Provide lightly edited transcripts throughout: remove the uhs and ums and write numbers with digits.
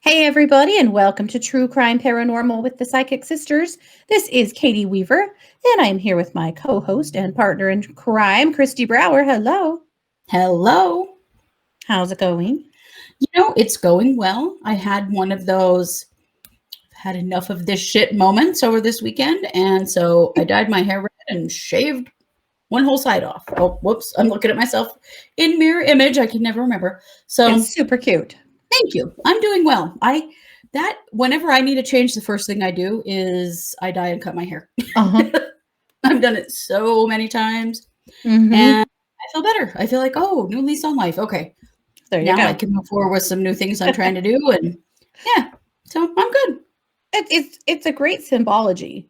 Hey, everybody, and welcome to True Crime Paranormal with the Psychic Sisters. This is Katie Weaver, and I'm here with my co-host and partner in crime, Kristi Brower. Hello. Hello. How's it going? It's going well. I had one of those had enough of this shit moments over this weekend, and so I dyed my hair red and shaved one whole side off. Oh, whoops. I'm looking at myself in mirror image. I can never remember. So It's super cute. thank you. I'm doing well. Whenever I need to change, the first thing I do is I dye and cut my hair. Uh-huh. I've done it so many times, Mm-hmm. and I feel better. I feel like, oh, new lease on life. Okay. There you Now go. I can move forward with some new things I'm trying to do, and yeah, so I'm good. It's a great symbology,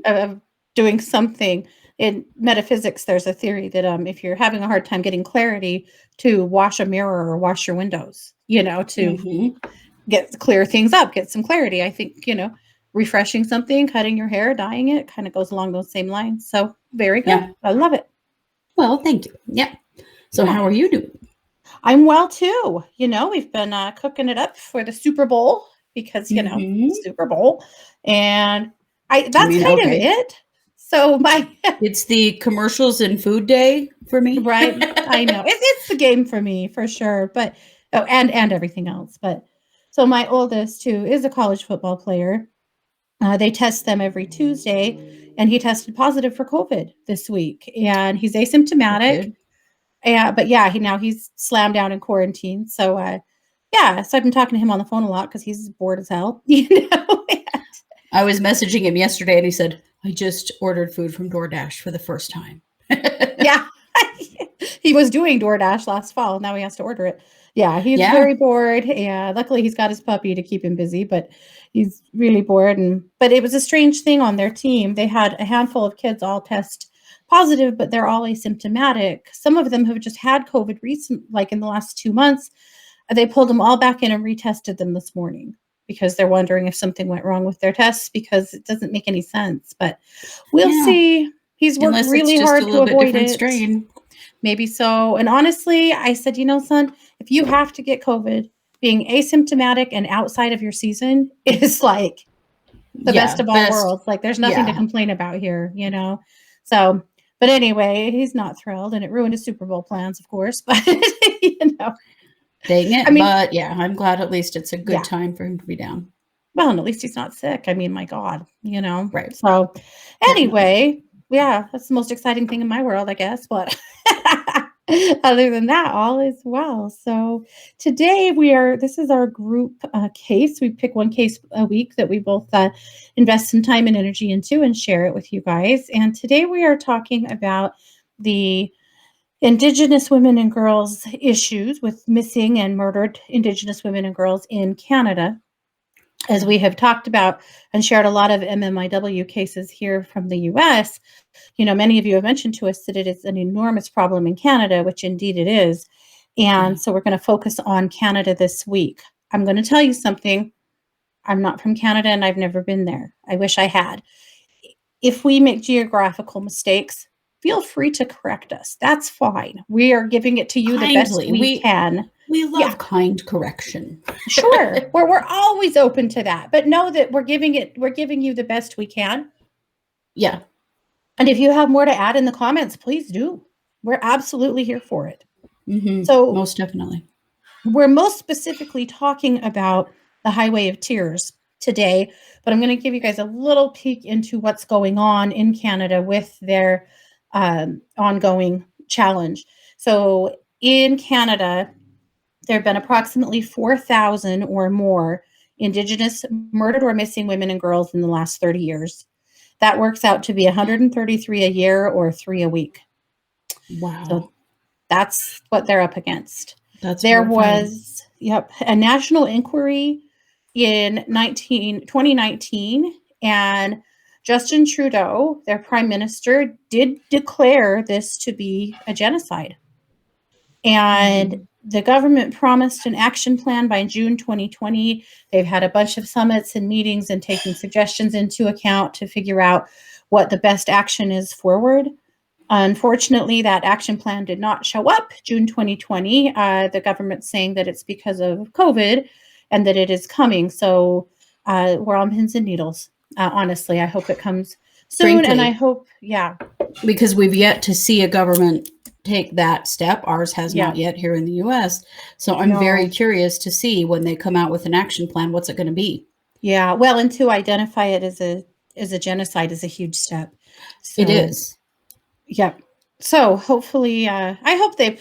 of doing something. In metaphysics, there's a theory that if you're having a hard time getting clarity, to wash a mirror or wash your windows, to get clear things up, get some clarity. I think, refreshing something, cutting your hair, dyeing it kind of goes along those same lines. So very good. Yeah. I love it. Well, thank you. Yeah. So how are you doing? I'm well too. We've been cooking it up for the Super Bowl because, Super Bowl. And that's kind of it. So it's the commercials and food day for me. Right. I know. It's the game for me for sure. But and everything else. But so my oldest too is a college football player. They test them every Tuesday, and he tested positive for COVID this week, and he's asymptomatic. But he's slammed down in quarantine. So so I've been talking to him on the phone a lot because he's bored as hell. I was messaging him yesterday, and he said, "I just ordered food from DoorDash for the first time." Yeah, he was doing DoorDash last fall. Now he has to order it. Yeah, he's very bored. Yeah, luckily he's got his puppy to keep him busy, but he's really bored. But it was a strange thing on their team. They had a handful of kids all test positive, but they're all asymptomatic. Some of them have just had COVID like in the last 2 months. They pulled them all back in and retested them this morning because they're wondering if something went wrong with their tests because it doesn't make any sense. But we'll see. He's worked really hard to avoid it. Strain. Maybe so. And honestly, I said, son, if you have to get COVID, being asymptomatic and outside of your season is like the best of all worlds. Like there's nothing to complain about here, So, but anyway, he's not thrilled, and it ruined his Super Bowl plans, of course. But dang it. But yeah, I'm glad at least it's a good time for him to be down. Well, and at least he's not sick. I mean, my God, Right. So anyway, yeah, that's the most exciting thing in my world, I guess. But other than that, all is well. So today this is our group case. We pick one case a week that we both invest some time and energy into and share it with you guys. And today we are talking about the Indigenous women and girls issues with missing and murdered Indigenous women and girls in Canada. As we have talked about and shared a lot of MMIW cases here from the US, many of you have mentioned to us that it is an enormous problem in Canada, which indeed it is. And so we're going to focus on Canada this week. I'm going to tell you something. I'm not from Canada and I've never been there. I wish I had. If we make geographical mistakes, feel free to correct us. That's fine. We are giving it to you the best we can. We love kind correction. Sure. We're always open to that. But know that we're giving you the best we can. Yeah. And if you have more to add in the comments, please do. We're absolutely here for it. Mm-hmm. So most definitely. We're most specifically talking about the Highway of Tears today, but I'm going to give you guys a little peek into what's going on in Canada with their ongoing challenge. So in Canada, there have been approximately 4,000 or more Indigenous murdered or missing women and girls in the last 30 years. That works out to be 133 a year or 3 a week. Wow. So that's what they're up against. There was a national inquiry in 2019, and Justin Trudeau, their prime minister, did declare this to be a genocide. And the government promised an action plan by June 2020. They've had a bunch of summits and meetings and taking suggestions into account to figure out what the best action is forward. Unfortunately, that action plan did not show up June 2020. The government's saying that it's because of COVID. and that it is coming. So we're on pins and needles. Honestly, I hope it comes soon. Frankly, and I hope, because we've yet to see a government take that step. Ours has Yeah. not yet here in the US. So I'm very curious to see when they come out with an action plan, what's it going to be? Yeah. Well, and to identify it as a genocide is a huge step. So, It is. Yeah. So hopefully, I hope they,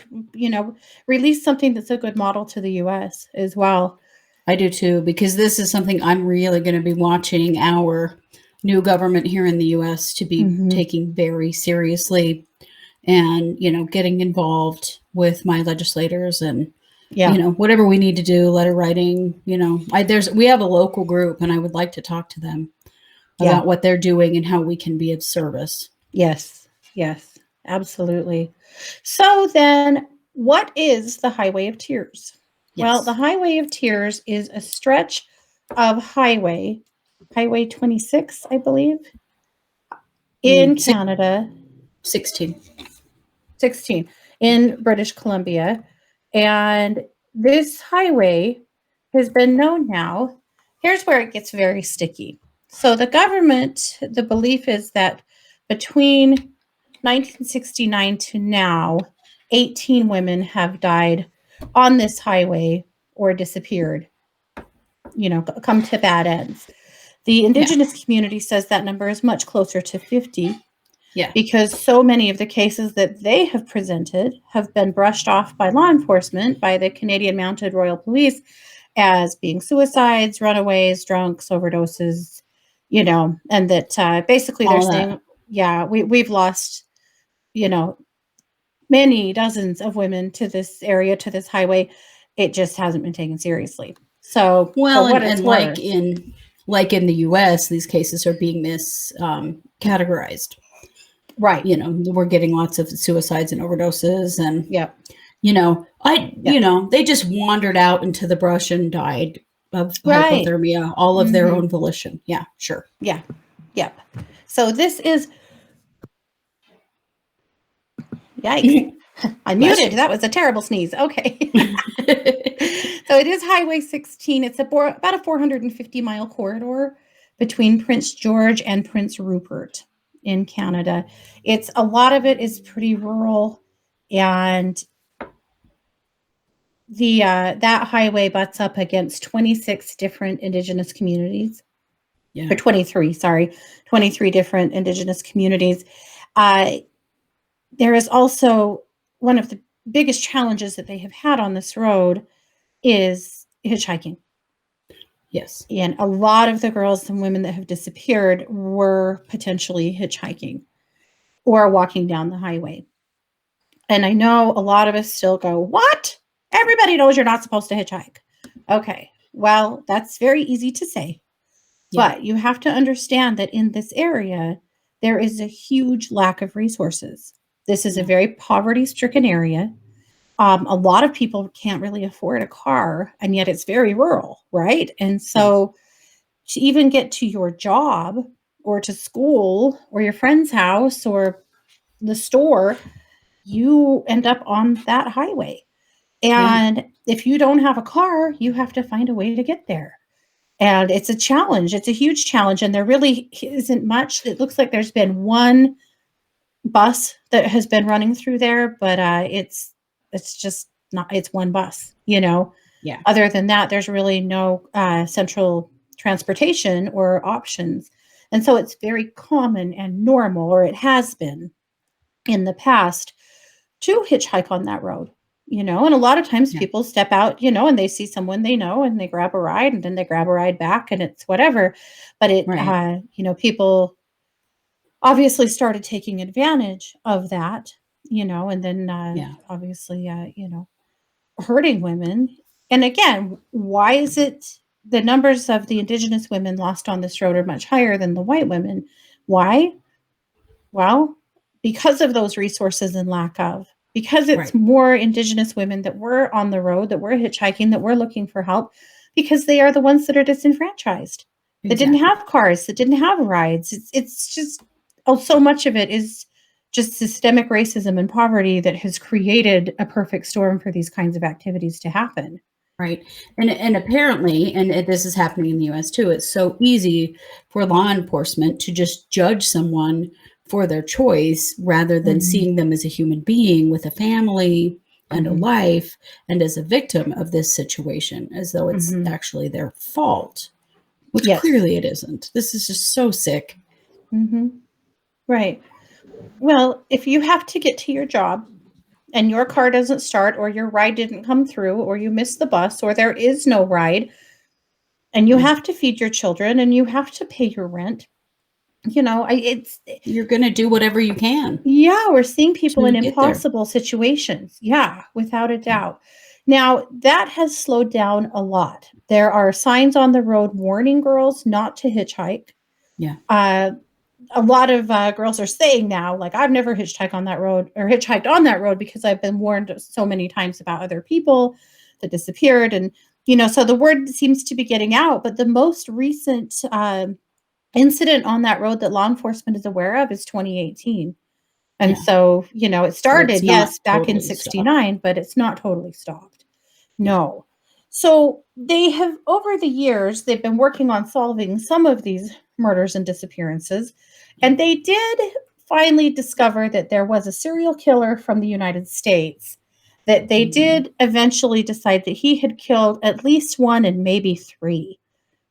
release something that's a good model to the US as well. I do too, because this is something I'm really going to be watching our new government here in the US to be taking very seriously, and, getting involved with my legislators and, whatever we need to do, letter writing, we have a local group, and I would like to talk to them about what they're doing and how we can be of service. Yes. Yes, absolutely. So then, what is the Highway of Tears? Well, Yes. the Highway of Tears is a stretch of Highway 26, I believe, in Canada. 16. In British Columbia. And this highway has been known now. Here's where it gets very sticky. So the government, the belief is that between 1969 to now, 18 women have died on this highway or disappeared, come to bad ends. The Indigenous community says that number is much closer to 50. Yeah. Because so many of the cases that they have presented have been brushed off by law enforcement, by the Canadian Mounted Royal Police, as being suicides, runaways, drunks, overdoses, and that basically they're saying, we've lost, many dozens of women to this area, to this highway. It just hasn't been taken seriously. So, well, for what and it's like worth, in the US, these cases are being categorized. Right. We're getting lots of suicides and overdoses, and they just wandered out into the brush and died of hypothermia, all of their own volition. Yeah, sure. Yeah. Yep. So this is, yikes. I muted. That was a terrible sneeze. Okay. So it is Highway 16. It's about a 450-mile corridor between Prince George and Prince Rupert in Canada. A lot of it is pretty rural, and that highway butts up against 26 different Indigenous communities. Yeah. Or 23 different Indigenous communities. There is also one of the biggest challenges that they have had on this road is hitchhiking. Yes. And a lot of the girls and women that have disappeared were potentially hitchhiking or walking down the highway. And I know a lot of us still go, what? Everybody knows you're not supposed to hitchhike. Okay, well, that's very easy to say. Yeah. But you have to understand that in this area, there is a huge lack of resources. This is a very poverty-stricken area. A lot of people can't really afford a car, and yet it's very rural, right? And so to even get to your job or to school or your friend's house or the store, you end up on that highway. And if you don't have a car, you have to find a way to get there. And it's a challenge. It's a huge challenge. And there really isn't much. It looks like there's been one bus that has been running through there, but it's just not, it's one bus, Yeah. Other than that, there's really no central transportation or options. And so it's very common and normal, or it has been in the past, to hitchhike on that road. And a lot of times people step out, and they see someone they know and they grab a ride, and then they grab a ride back, and it's whatever. But people obviously started taking advantage of that, and then obviously, hurting women. And again, why is it the numbers of the Indigenous women lost on this road are much higher than the white women? Why? Well, because of those resources and lack of. Because it's more Indigenous women that were on the road, that were hitchhiking, that were looking for help, because they are the ones that are disenfranchised, that didn't have cars, that didn't have rides. It's just, so much of it is just systemic racism and poverty that has created a perfect storm for these kinds of activities to happen. Right. And apparently, and this is happening in the US too, it's so easy for law enforcement to just judge someone for their choice rather than Mhm. seeing them as a human being with a family and a Mhm. life and as a victim of this situation, as though it's Mhm. actually their fault, which Yes. clearly it isn't. This is just so sick. Mhm. Right. Well, if you have to get to your job and your car doesn't start or your ride didn't come through or you missed the bus or there is no ride and you Yeah. have to feed your children and you have to pay your rent, it's You're going to do whatever you can yeah, we're seeing people to in get there. impossible situations. Yeah, without a Yeah. doubt. Now, that has slowed down a lot. There are signs on the road warning girls not to hitchhike. Yeah. Uh, a lot of girls are saying now, like, I've never hitchhiked on that road or hitchhiked on that road because I've been warned so many times about other people that disappeared. And, so the word seems to be getting out. But the most recent incident on that road that law enforcement is aware of is 2018. And Yeah. so, it So it's started, not yes, back in totally stopped. 69, but it's not totally stopped. Yeah. No. So they have, over the years, they've been working on solving some of these murders and disappearances. And they did finally discover that there was a serial killer from the United States, that they Mhm. did eventually decide that he had killed at least one and maybe three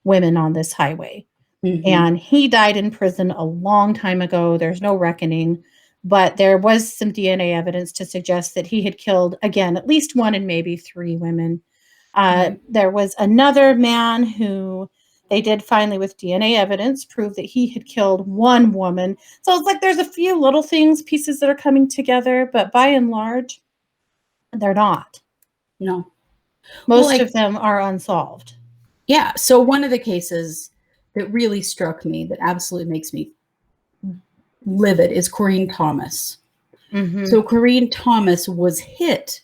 women on this highway. Mhm. And he died in prison a long time ago. There's no reckoning, but there was some DNA evidence to suggest that he had killed, again, at least one and maybe three women. Right. There was another man who they did finally, with DNA evidence, prove that he had killed one woman. So it's like there's a few little things, pieces that are coming together, but by and large, they're not. No. Well, Most of like, them are unsolved. yeah. So one of the cases that really struck me that absolutely makes me livid is Corrine Thomas. Mm-hmm. So Corrine Thomas was hit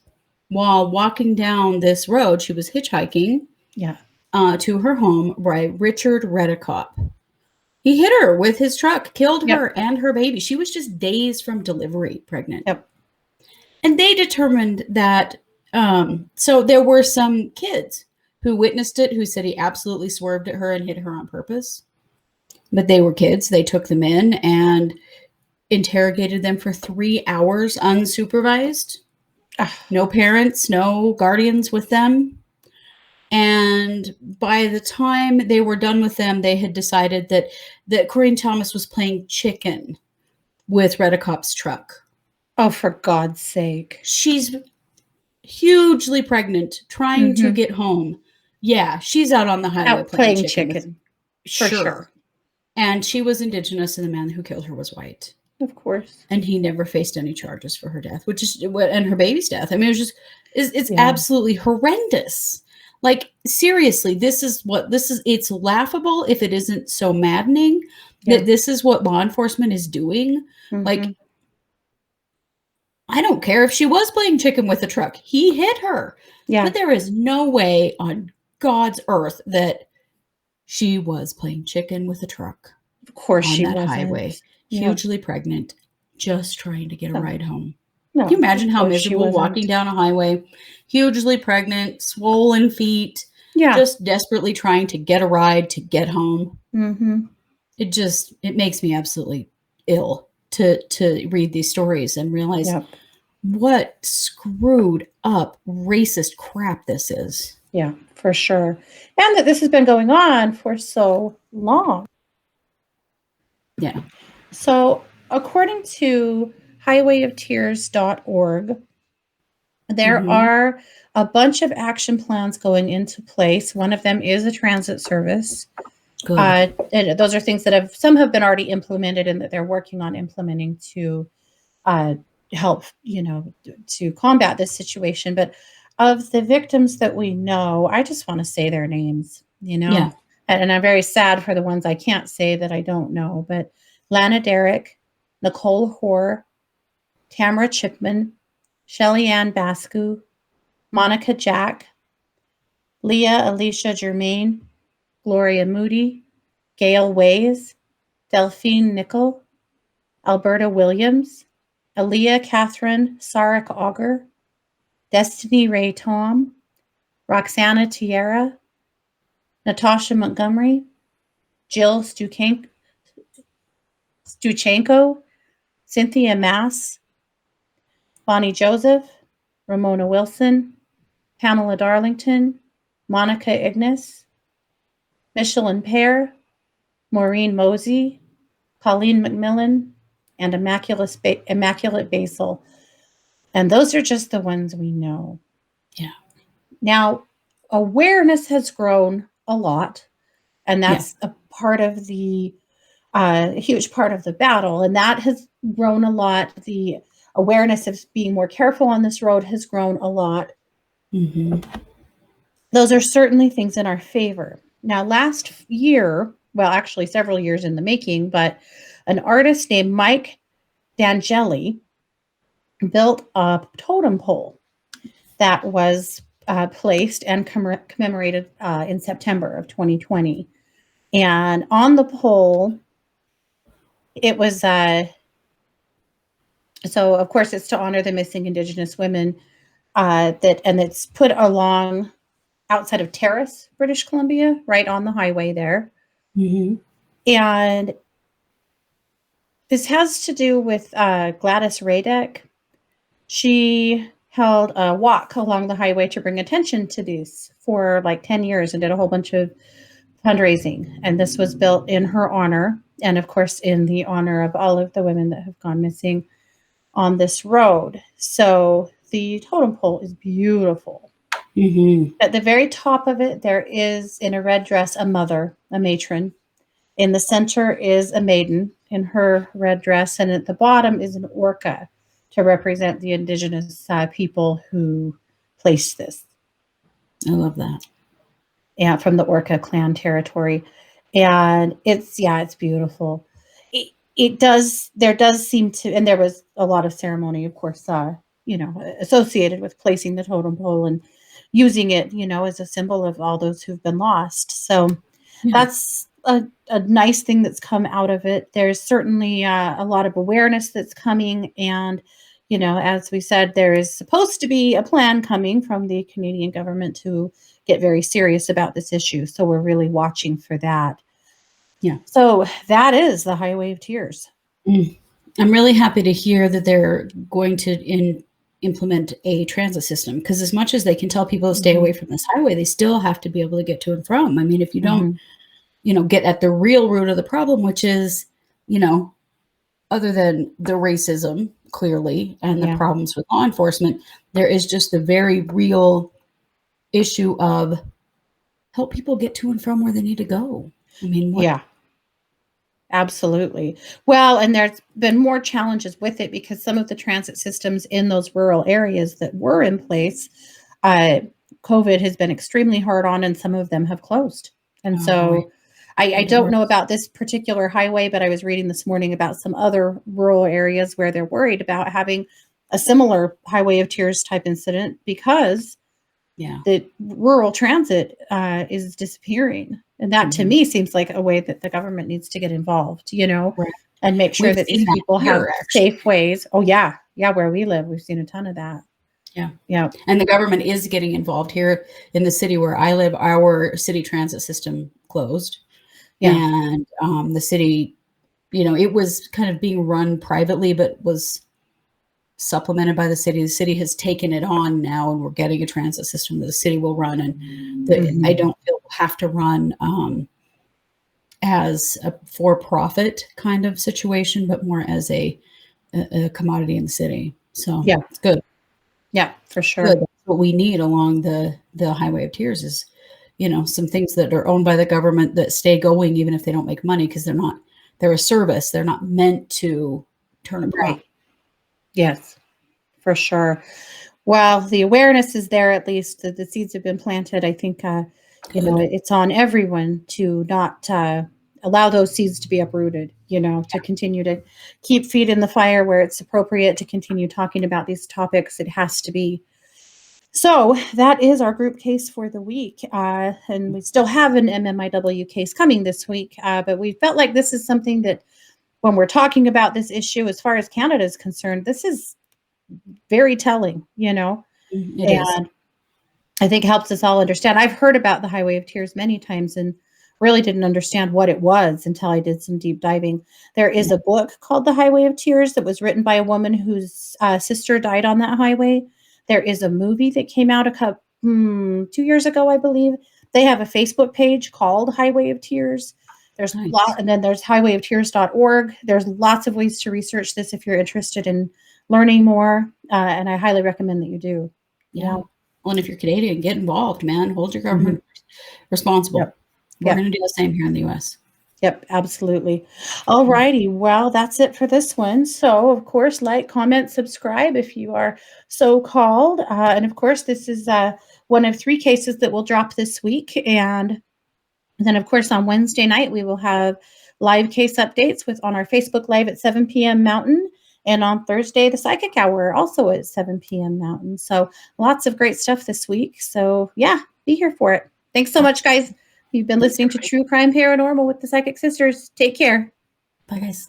while walking down this road. She was hitchhiking Yeah. to her home by Richard Redicop. He hit her with his truck, killed Yep. her and her baby. She was just days from delivery, pregnant. Yep. And they determined that, so there were some kids who witnessed it who said he absolutely swerved at her and hit her on purpose. But they were kids. They took them in and interrogated them for 3 hours unsupervised. Ah, No parents, no guardians with them. And by the time they were done with them, they had decided that Corrine Thomas was playing chicken with Redicop's truck. oh, for God's sake. She's hugely pregnant, trying to Mm-hmm. get home. Yeah, she's out on the highway Out playing playing chicken with chicken, for sure. sure. And she was Indigenous, and the man who killed her was white. Of course. And he never faced any charges for her death, which is and her baby's death. I mean, it was just it's Yeah. absolutely horrendous. Like, seriously, this is it's laughable if it isn't so maddening Yeah. that this is what law enforcement is doing. Mm-hmm. Like, I don't care if she was playing chicken with a truck. He hit her. Yeah. But there is no way on God's earth that she was playing chicken with a truck Of course on she that wasn't. highway, Yeah. hugely pregnant, just trying to get a No. ride home. Can you No. imagine Of how course she miserable walking wasn't. down a highway, hugely pregnant, swollen feet, Yeah. just desperately trying to get a ride to get home? Mm-hmm. It makes me absolutely ill to read these stories and realize Yep. what screwed up racist crap this is. Yeah, for sure. And that this has been going on for so long. Yeah. So, according to highwayoftears.org, there Mm-hmm. are a bunch of action plans going into place. One of them is a transit service. Good. And those are things that some have been already implemented and that they're working on implementing to uh, help, to combat this situation. But of the victims that we know, I just want to say their names, Yeah. and I'm very sad for the ones I can't say that I don't know. But Lana Derrick, Nicole Hoare, Tamara Chipman, Shelly Ann Bascu, Monica Jack, Leah Alicia Germain, Gloria Moody, Gail Ways, Delphine Nickel, Alberta Williams, Aaliyah Catherine Sarek Auger, Destiny Ray Tom, Roxana Tierra, Natasha Montgomery, Jill Stuchenko, Cynthia Mass, Bonnie Joseph, Ramona Wilson, Pamela Darlington, Monica Ignis, Michelin Pear, Maureen Mosey, Colleen McMillan, and Immaculate Basil. And those are just the ones we know. Yeah. Now, awareness has grown a lot, and that's a part of a huge part of the battle. And that has grown a lot. The awareness of being more careful on this road has grown a lot. Mm-hmm. Those are certainly things in our favor. Now, last year, well, actually several years in the making, but an artist named Mike D'Angeli built a totem pole that was placed and commemorated in September of 2020. And on the pole, it was, so of course, it's to honor the missing Indigenous women and it's put along outside of Terrace, British Columbia, right on the highway there. Mm-hmm. And this has to do with Gladys Radek. She held a walk along the highway to bring attention to these for like 10 years and did a whole bunch of fundraising. And this was built in her honor. And of course, in the honor of all of the women that have gone missing on this road. So the totem pole is beautiful. Mm-hmm. At the very top of it, there is in a red dress, a mother, a matron. In the center is a maiden in her red dress. And at the bottom is an orca to represent the Indigenous people who placed this. I love that. Yeah, from the Orca clan territory. And it's beautiful. There does seem to, and there was a lot of ceremony, of course, associated with placing the totem pole and using it, as a symbol of all those who've been lost. So that's a nice thing that's come out of it. There's certainly a lot of awareness that's coming. And, as we said, there is supposed to be a plan coming from the Canadian government to get very serious about this issue. So we're really watching for that. Yeah. So that is the Highway of Tears. I'm really happy to hear that they're going to implement a transit system, because as much as they can tell people to stay away from this highway, they still have to be able to get to and from. I mean, if you don't, get at the real root of the problem, which is, other than the racism, clearly, and the problems with law enforcement, there is just the very real issue of help people get to and from where they need to go. I mean, absolutely. Well, and there's been more challenges with it because some of the transit systems in those rural areas that were in place, COVID has been extremely hard on, and some of them have closed. And I don't know about this particular highway, but I was reading this morning about some other rural areas where they're worried about having a similar Highway of Tears type incident because the rural transit is disappearing. And that to me seems like a way that the government needs to get involved, and make sure that these people have safe ways. Oh, yeah. Yeah, where we live, we've seen a ton of that. Yeah. And the government is getting involved. Here in the city where I live, our city transit system closed. And the city, it was kind of being run privately, but was supplemented by the city. The city has taken it on now, and we're getting a transit system that the city will run. And I don't feel we'll have to run as a for-profit kind of situation, but more as a commodity in the city. So it's good. Yeah, for sure. Good. That's what we need along the Highway of Tears is, some things that are owned by the government that stay going, even if they don't make money, because they're a service. They're not meant to turn a profit. Right. Yes, for sure. Well, the awareness is there, at least the seeds have been planted. I think, it's on everyone to not allow those seeds to be uprooted, to continue to keep feet in the fire where it's appropriate, to continue talking about these topics. It has to be. So that is our group case for the week. And we still have an MMIW case coming this week, but we felt like this is something that when we're talking about this issue, as far as Canada is concerned, this is very telling, It is. I think helps us all understand. I've heard about the Highway of Tears many times and really didn't understand what it was until I did some deep diving. There is a book called The Highway of Tears that was written by a woman whose sister died on that highway. There is a movie that came out 2 years ago, I believe. They have a Facebook page called Highway of Tears. There's Nice. and then there's highwayoftears.org. There's lots of ways to research this if you're interested in learning more, and I highly recommend that you do. Yeah. Well, and if you're Canadian, get involved, man. Hold your government responsible. Yep. We're going to do the same here in the U.S. Yep, absolutely. All righty. Well, that's it for this one. So, of course, like, comment, subscribe if you are so called. And of course, this is one of 3 cases that will drop this week. And then, of course, on Wednesday night, we will have live case updates on our Facebook Live at 7 p.m. Mountain. And on Thursday, the Psychic Hour, also at 7 p.m. Mountain. So lots of great stuff this week. So, yeah, be here for it. Thanks so much, guys. You've been listening to True Crime Paranormal with the Psychic Sisters. Take care. Bye, guys.